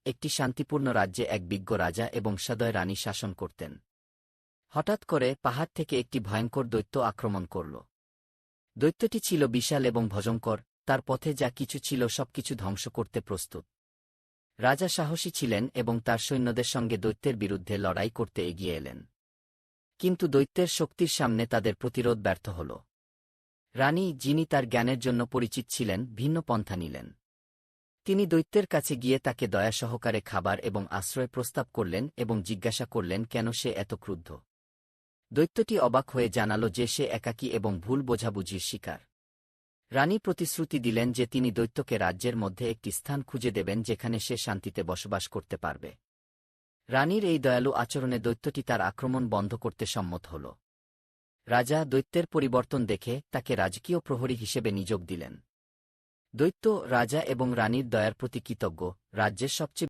একটি শান্তিপূর্ণ রাজ্যে এক বিজ্ঞ রাজা এবং সদয় রানী শাসন করতেন। হঠাৎ করে পাহাড় থেকে একটি ভয়ঙ্কর দৈত্য আক্রমণ করল। দৈত্যটি ছিল বিশাল এবং ভয়ঙ্কর, তার পথে যা কিছু ছিল সবকিছু ধ্বংস করতে প্রস্তুত। রাজা সাহসী ছিলেন এবং তার সৈন্যদের সঙ্গে দৈত্যের বিরুদ্ধে লড়াই করতে এগিয়ে এলেন। কিন্তু দৈত্যের শক্তির সামনে তাদের প্রতিরোধ ব্যর্থ হল। রানী, যিনি তার জ্ঞানের জন্য পরিচিত ছিলেন, ভিন্ন পন্থা নিলেন। তিনি দৈত্যের কাছে গিয়ে তাকে দয়া সহকারে খাবার এবং আশ্রয় প্রস্তাব করলেন এবং জিজ্ঞাসা করলেন কেন সে এত ক্রুদ্ধ। দৈত্যটি অবাক হয়ে জানাল যে সে একাকী এবং ভুল বোঝাবুঝির শিকার। রানী প্রতিশ্রুতি দিলেন যে তিনি দৈত্যকে রাজ্যের মধ্যে একটি স্থান খুঁজে দেবেন যেখানে সে শান্তিতে বসবাস করতে পারবে। রানীর এই দয়ালু আচরণে দৈত্যটি তার আক্রমণ বন্ধ করতে সম্মত হল। রাজা দৈত্যের পরিবর্তন দেখে তাকে রাজকীয় প্রহরী হিসেবে নিযোগ দিলেন। দৈত্য, রাজা এবং রানীর দয়ার প্রতি কৃতজ্ঞ, রাজ্যের সবচেয়ে